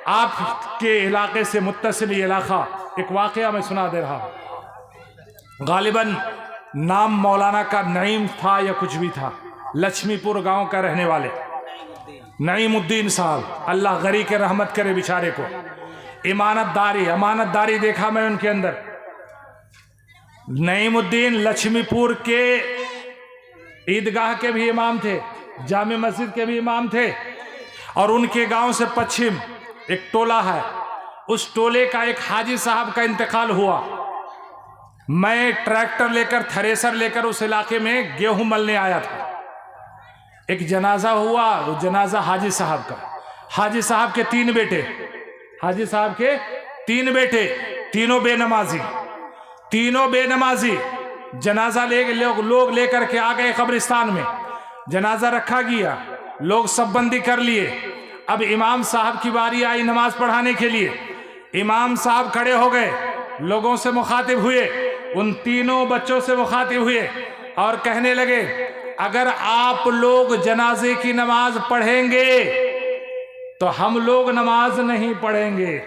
आपके इलाके से मुत्तसिल इलाका एक वाक़या मैं सुना दे रहा हूँ। गालिबन नाम मौलाना का नईम था या कुछ भी था, लक्ष्मीपुर गांव का रहने वाले नईमुद्दीन साहब, अल्लाह गरी के रहमत करे बेचारे को। अमानतदारी देखा मैं उनके अंदर। नईमुद्दीन लक्ष्मीपुर के ईदगाह के भी इमाम थे, जामे मस्जिद के भी इमाम थे, और उनके गांव से पश्चिम एक टोला है, उस टोले का एक हाजी साहब का इंतकाल हुआ। मैं ट्रैक्टर लेकर, थ्रेसर लेकर उस इलाके में गेहूं मलने आया था। एक जनाजा हुआ, वो जनाजा हाजी साहब का। हाजी साहब के 3 बेटे, हाजी साहब के 3 बेटे, तीनों बेनमाजी। जनाजा लोग लेकर के आ गए कब्रिस्तान में। जनाजा रखा गया, लोग सब बंदी कर लिए। अब इमाम साहब की बारी आई नमाज पढ़ाने के लिए। इमाम साहब खड़े हो गए, लोगों से मुखातिब हुए, उन तीनों बच्चों से मुखातिब हुए और कहने लगे, अगर आप लोग जनाजे की नमाज पढ़ेंगे तो हम लोग नमाज नहीं पढ़ेंगे।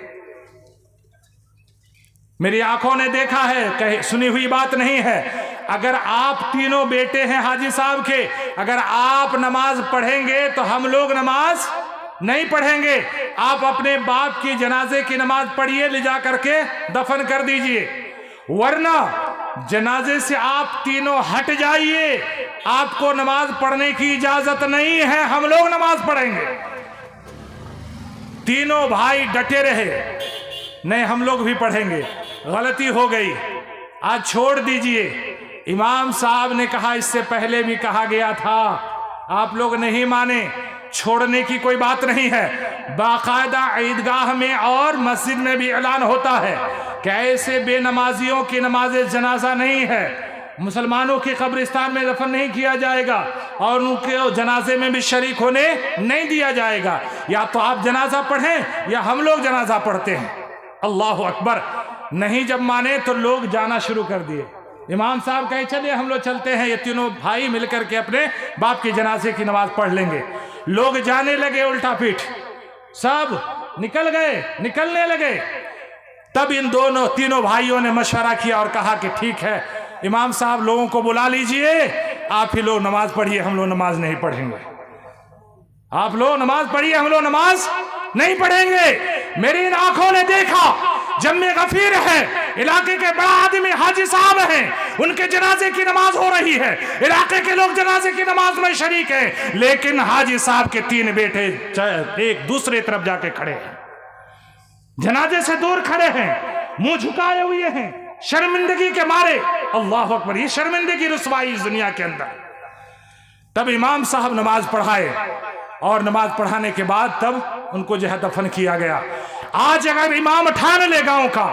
मेरी आंखों ने देखा है, सुनी हुई बात नहीं है। अगर आप तीनों बेटे हैं हाजी साहब के, अगर आप नमाज पढ़ेंगे तो हम लोग नमाज नहीं पढ़ेंगे। आप अपने बाप की जनाजे की नमाज पढ़िए, ले जा करके दफन कर दीजिए, वरना जनाजे से आप तीनों हट जाइए, आपको नमाज पढ़ने की इजाजत नहीं है, हम लोग नमाज पढ़ेंगे। तीनों भाई डटे रहे, नहीं हम लोग भी पढ़ेंगे। गलती हो गई, आज छोड़ दीजिए। इमाम साहब ने कहा, इससे पहले भी कहा गया था, आप लोग नहीं माने, छोड़ने की कोई बात नहीं है। बाकायदा ईदगाह में और मस्जिद में भी ऐलान होता है कि ऐसे बेनमाजियों की नमाज जनाजा नहीं है, मुसलमानों के कब्रिस्तान में दफन नहीं किया जाएगा और उनके जनाजे में भी शरीक होने नहीं दिया जाएगा। या तो आप जनाजा पढ़ें या हम लोग जनाजा पढ़ते हैं। अल्लाह अकबर। नहीं जब माने तो लोग जाना शुरू कर दिए। इमाम साहब कहे, चलिए हम लोग चलते हैं, ये तीनों भाई मिलकर के अपने बाप की जनाजे की नमाज पढ़ लेंगे। लोग जाने लगे उल्टा पीठ, सब निकलने लगे। तब इन तीनों भाइयों ने मशवरा किया और कहा कि ठीक है इमाम साहब, लोगों को बुला लीजिए, आप ही लोग नमाज पढ़िए, हम लोग नमाज नहीं पढ़ेंगे। आप लोग नमाज पढ़िए, हम लोग नमाज नहीं पढ़ेंगे। मेरी इन आंखों ने देखा, जम्मे गफीर है, इलाके के बड़ा आदमी हाजी साहब हैं, उनके जनाजे की नमाज हो रही है, इलाके के लोग जनाजे की नमाज में शरीक हैं, लेकिन हाजी साहब के 3 बेटे एक दूसरे तरफ जाके खड़े हैं, जनाजे से दूर खड़े हैं, मुंह झुकाए हुए हैं, शर्मिंदगी के मारे। अल्लाह अकबर, ये शर्मिंदगी रुसवाई इस दुनिया के अंदर। तब इमाम साहब नमाज पढ़ाए और नमाज पढ़ाने के बाद तब उनको जो है दफन किया गया। आज अगर इमाम ठान ले गांव का,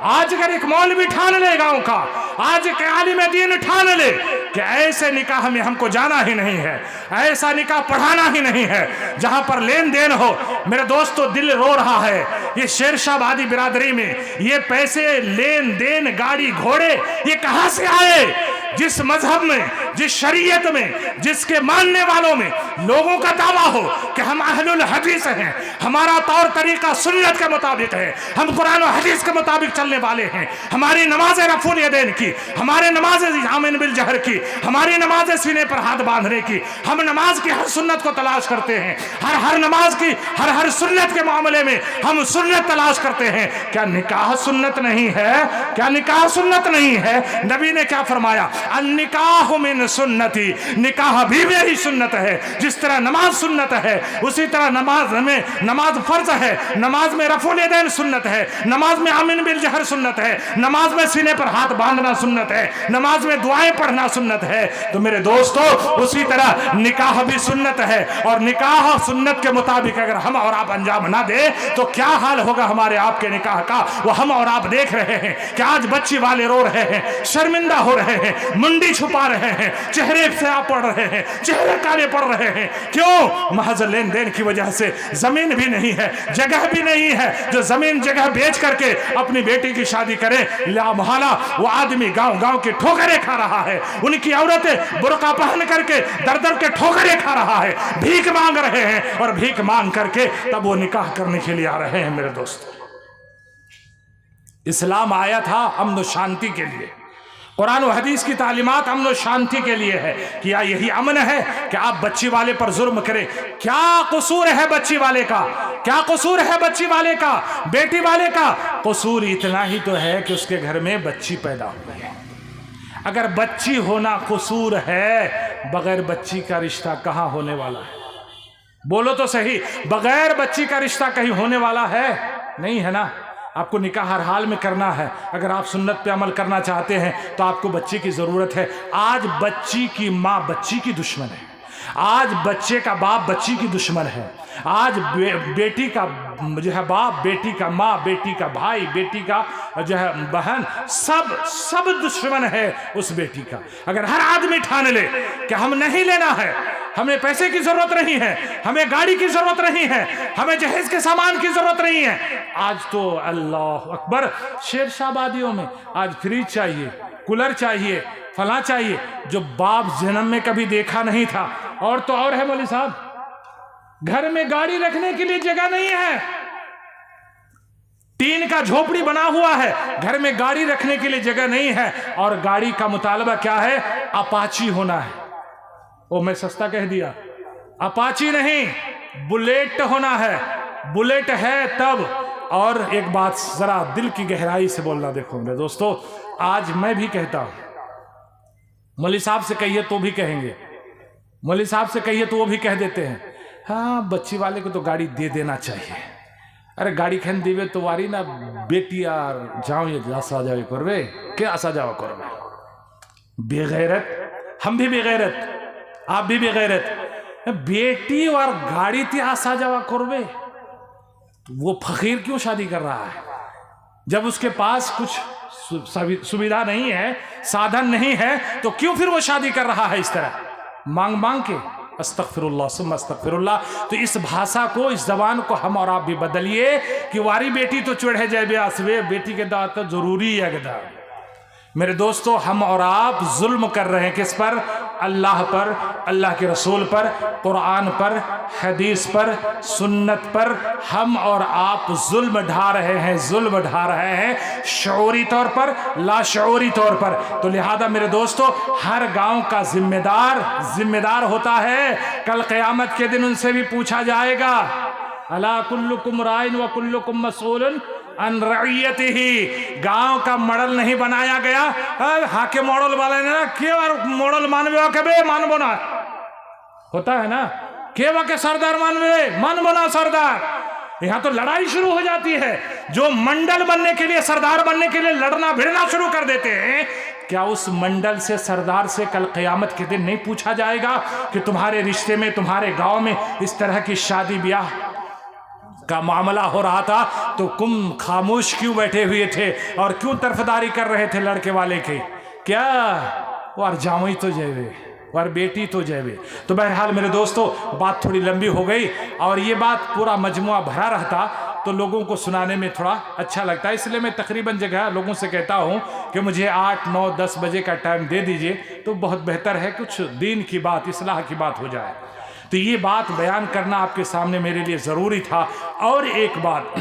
आज अगर एक मौलवी ठान ले गांव का, आज एक आलिम दीन ठान ले कि ऐसे निकाह में हमको जाना ही नहीं है, ऐसा निकाह पढ़ाना ही नहीं है जहां पर लेन देन हो। मेरे दोस्तों, दिल रो रहा है, ये शेरशाहबादी बिरादरी में ये पैसे, लेन देन, गाड़ी घोड़े, ये कहां से आए? जिस मजहब में, जिस शरीयत में, जिसके मानने वालों में लोगों का दावा हो कि हम अहलुल हदीस हैं, हमारा तौर तरीका सुन्नत के मुताबिक है, हम कुरान और हदीस के मुताबिक चलने वाले हैं, हमारी नमाज रफुल यदैन की, हमारे नमाज आमिन बिल जहर की, हमारी नमाज सीने पर हाथ बांधने की, हम नमाज की हर सुन्नत को तलाश करते हैं, हर नमाज की हर सुन्नत के मामले में हम सुन्नत तलाश करते हैं। क्या निकाह सुन्नत नहीं है? क्या निकाह सुन्नत नहीं है? नबी ने क्या फरमाया? निकाह मिन सुन्नती, निकाह भी मेरी सुन्नत है। जिस तरह नमाज सुन्नत है, उसी तरह नमाज फर्ज है, नमाज में रफुल यदैन सुन्नत है, नमाज में आमिन बिल जहर सुन्नत है, नमाज में सीने पर हाथ बांधना सुन्नत है, नमाज में दुआएं पढ़ना सुन्नत है। तो मेरे दोस्तों, उसी तरह निकाह भी सुन्नत है, और निकाह सुन्नत के मुताबिक अगर हम और आप अंजाम ना दे तो क्या हाल होगा हमारे आपके निकाह का, वो हम और आप देख रहे हैं कि आज बच्ची वाले रो रहे हैं, शर्मिंदा हो रहे हैं, हैं, मुंडी छुपा रहे हैं, चेहरे से आप पड़ रहे हैं, चेहरे काले पड़ रहे हैं। क्यों? महज लेन देन की वजह से। जमीन भी नहीं है, जगह भी नहीं है, जो जमीन जगह बेच करके अपनी बेटी की शादी करे, ला मोहल्ला वो आदमी गांव गांव के ठोकरे खा रहा है, उनकी औरतें बुर्का पहन करके दर दर के ठोकरे खा रहा है, भीख मांग रहे हैं, और भीख मांग करके तब वो निकाह करने के लिए आ रहे हैं। मेरे दोस्त, इस्लाम आया था अमन शांति के लिए। कुरान और हदीस की तालीमात अमन और शांति के लिए है। क्या यही अमन है कि आप बच्ची वाले पर जुल्म करें? क्या कसूर है बच्ची वाले का? क्या कसूर है बच्ची वाले का, बेटी वाले का? कसूर इतना ही तो है कि उसके घर में बच्ची पैदा हुई है। अगर बच्ची होना कसूर है, बगैर बच्ची का रिश्ता कहाँ होने वाला है? बोलो तो सही, बगैर बच्ची का रिश्ता कहीं होने वाला है? नहीं है ना। आपको निकाह हर हाल में करना है। अगर आप सुन्नत पे अमल करना चाहते हैं तो आपको बच्ची की ज़रूरत है। आज बच्ची की माँ बच्ची की दुश्मन है, आज बच्चे का बाप बच्ची की दुश्मन है, आज बेटी का जो है बाप बेटी का माँ, बेटी का भाई, बेटी का जो है बहन, सब दुश्मन है उस बेटी का। अगर हर आदमी ठान ले कि हम नहीं लेना है, हमें पैसे की जरूरत नहीं है, हमें गाड़ी की जरूरत नहीं है, हमें जहेज के सामान की जरूरत नहीं है। आज तो अल्लाह अकबर, शेरशाहबादियों में आज फ्रिज चाहिए, कूलर चाहिए, फला चाहिए, जो बाप जन्म में कभी देखा नहीं था। और तो और है मौलवी साहब, घर में गाड़ी रखने के लिए जगह नहीं है, टीन का झोपड़ी बना हुआ है, घर में गाड़ी रखने के लिए जगह नहीं है, और गाड़ी का मुतालबा क्या है? अपाची होना है। ओ मैं सस्ता कह दिया, अपाची नहीं, बुलेट होना है। बुलेट है तब। और एक बात जरा दिल की गहराई से बोलना, देखो मेरे दोस्तों, आज मैं भी कहता हूं, मौलवी साहब से कहिए तो भी कहेंगे, मौलवी साहब से कहिए तो वो भी कह देते हैं, हाँ बच्ची वाले को तो गाड़ी दे देना चाहिए। अरे गाड़ी खान देवे तो वारी ना बेटी यार जाओ ये आसा जावे करवे, क्या आसा जावा करवे? बेगैरत, हम भी बेगैरत, आप भी बेगैरत। बेटी और गाड़ी थी आसा जावा करवे, वो फकीर क्यों शादी कर रहा है? जब उसके पास कुछ सुविधा नहीं है, साधन नहीं है, तो क्यों फिर वो शादी कर रहा है इस तरह मांग मांग के? अस्तगफिरुल्लाह सुम्मा अस्तगफिरुल्लाह। तो इस भाषा को, इस जबान को हम और आप भी बदलिए कि वारी बेटी तो चढ़े जाए ब्यासवे, बेटी के दांत तो जरूरी है गदा। मेरे दोस्तों, हम और आप जुल्म कर रहे हैं किस पर? अल्लाह पर, अल्लाह के रसूल पर, कुरान पर, हदीस पर, सुन्नत पर हम और आप जुल्म ढा रहे हैं, जुल्म ढा रहे हैं, शऊरी तौर पर, लाशऊरी तौर पर। तो लिहाजा मेरे दोस्तों, हर गांव का जिम्मेदार होता है। कल क़यामत के दिन उनसे भी पूछा जाएगा, अला कुल्लुकुम राइन व कुल्लुकुम मसऊलन अन रइयतिही। गांव का मॉडल नहीं बनाया गया, हाके मॉडल वाले ने ना के मॉडल मानवे कबे मानबो ना, होता है ना, केवा के सरदार मानवे मानबो ना सरदार। यहां तो लड़ाई शुरू हो जाती है। जो मंडल बनने के लिए, सरदार बनने के लिए लड़ना भिड़ना शुरू कर देते हैं, क्या उस मंडल से, सरदार से कल क़यामत के दिन नहीं पूछा जाएगा कि तुम्हारे रिश्ते में, तुम्हारे गांव में इस तरह की शादी ब्याह का मामला हो रहा था तो तुम खामोश क्यों बैठे हुए थे और क्यों तरफदारी कर रहे थे लड़के वाले के? क्या और जामई तो जेवे और बेटी तो जेवे। तो बहरहाल मेरे दोस्तों, बात थोड़ी लंबी हो गई और ये बात पूरा मजमुआ भरा रहता तो लोगों को सुनाने में थोड़ा अच्छा लगता है, इसलिए मैं तकरीबन जगह लोगों से कहता हूँ कि मुझे 8, 9, 10 बजे का टाइम दे दीजिए तो बहुत बेहतर है, कुछ दीन की बात, इस्लाह की बात हो जाए। तो ये बात बयान करना आपके सामने मेरे लिए ज़रूरी था। और एक बात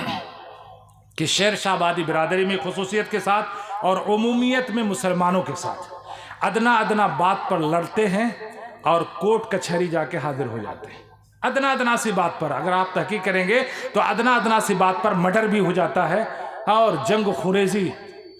कि शेरशाहबादी बिरादरी में खुसूसियत के साथ और उमूमियत में मुसलमानों के साथ अदना अदना बात पर लड़ते हैं और कोर्ट कचहरी जाके हाजिर हो जाते हैं। अदना अदना सी बात पर अगर आप तहकीक करेंगे तो अदना अदना सी बात पर मर्डर भी हो जाता है और जंग खुरेजी,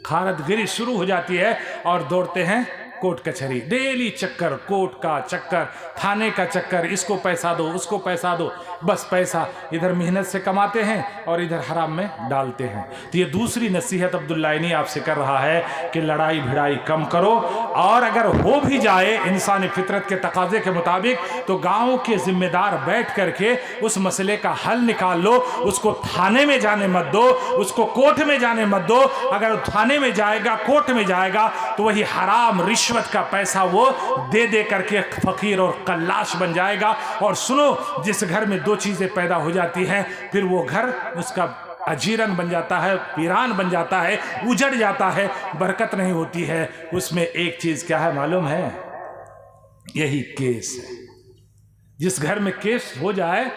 खारतगिरी शुरू हो जाती है और दौड़ते हैं कोर्ट कचहरी। डेली चक्कर, कोर्ट का चक्कर, थाने का चक्कर, इसको पैसा दो, उसको पैसा दो। बस पैसा इधर मेहनत से कमाते हैं और इधर हराम में डालते हैं। तो ये दूसरी नसीहत अब्दुल्ला इनी आपसे कर रहा है कि लड़ाई भिड़ाई कम करो, और अगर हो भी जाए इंसानी फितरत के तकाजे के मुताबिक तो गांव के जिम्मेदार बैठ करके उस मसले का हल निकाल लो। उसको थाने में जाने मत दो, उसको कोर्ट में जाने मत दो। अगर थाने में जाएगा, कोर्ट में जाएगा, तो वही हराम रिश्वत का पैसा वो दे दे करके फकीर और कल्लाश बन जाएगा। और सुनो, जिस घर में दो चीजें पैदा हो जाती हैं फिर वो घर उसका अजीरन बन जाता है, वीरान बन जाता है, उजड़ जाता है, बरकत नहीं होती है। उसमें एक चीज क्या है मालूम है? यही केस है। जिस घर में केस हो जाए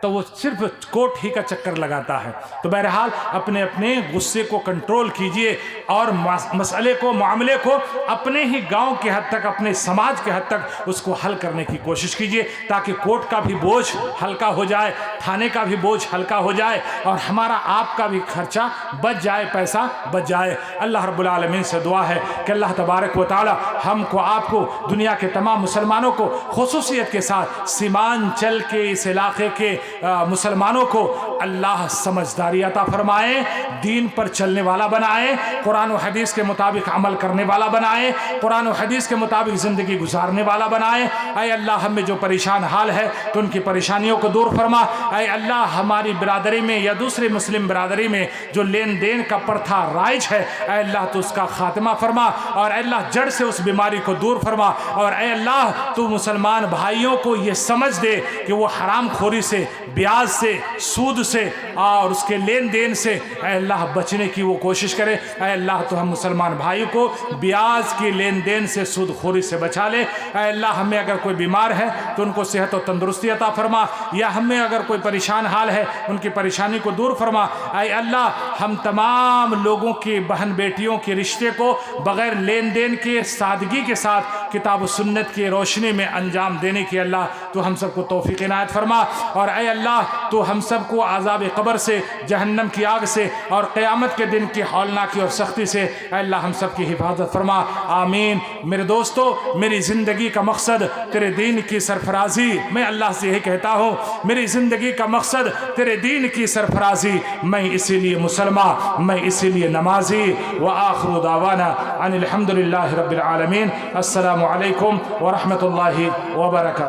तो वो सिर्फ कोर्ट ही का चक्कर लगाता है। तो बहरहाल अपने अपने गुस्से को कंट्रोल कीजिए और मसले को, मामले को अपने ही गांव के हद तक, अपने समाज के हद तक उसको हल करने की कोशिश कीजिए, ताकि कोर्ट का भी बोझ हल्का हो जाए, थाने का भी बोझ हल्का हो जाए और हमारा आपका भी खर्चा बच जाए, पैसा बच जाए। अल्लाह रब्बुल आलमीन से दुआ है कि अल्लाह तबारक व तआला हमको, आपको, दुनिया के तमाम मुसलमानों को खुसूसियत के साथ सीमांचल के इस इलाके के मुसलमानों को अल्लाह समझदारी अता फरमाए, दीन पर चलने वाला बनाए, कुरान और हदीस के मुताबिक अमल करने वाला बनाए, कुरान और हदीस के मुताबिक ज़िंदगी गुजारने वाला बनाए। ऐ अल्लाह, हम में जो परेशान हाल है तो उनकी परेशानियों को दूर फरमा। ऐ अल्लाह, हमारी बिरादरी में या दूसरी मुस्लिम बिरादरी में जो लेन देन का प्रथा राइज है, ऐ अल्लाह तो उसका खात्मा फरमा और ऐ अल्लाह जड़ से उस बीमारी को दूर फरमा। और ऐ अल्लाह तो मुसलमान भाइयों को ये समझ दे कि वो हराम खोरी से, ब्याज से, सूद से और उसके लेन देन से ऐ अल्लाह बचने की वो कोशिश करे। ऐ अल्लाह तो हम मुसलमान भाई को ब्याज के लेन देन से, सूद खोरी से बचा ले। ऐ अल्लाह, हमें अगर कोई बीमार है तो उनको सेहत और तंदुरुस्ती अता फरमा, या हमें अगर कोई परेशान हाल है उनकी परेशानी को दूर फरमा। ऐ अल्लाह, हम तमाम लोगों के बहन बेटियों के रिश्ते को बगैर लेन देन के सादगी के साथ किताब सुन्नत की रोशनी में अंजाम देने की अल्लाह तो हम सबको तौफीक इनायत फरमा। और ऐ अल्लाह, तो हम सबको आज़ाब क़ब्र से, जहन्नम की आग से और क़यामत के दिन की हौलनाकी और सख्ती से अल्लाह हम सब की हिफाजत फरमा। आमीन। मेरे दोस्तों, मेरी ज़िंदगी का मकसद तेरे दीन की सरफराजी। मैं अल्लाह से यही कहता हूँ, मेरी ज़िंदगी का मकसद तेरे दीन की सरफराजी। मैं इसीलिए मुसलमान, मैं इसीलिए नमाजी। व आखिरु दावाना अनिल हम्दुलिल्लाहि रब्बिल आलमीन। अस्सलामु अलैकुम व रहमतुल्लाहि व बरकातहू।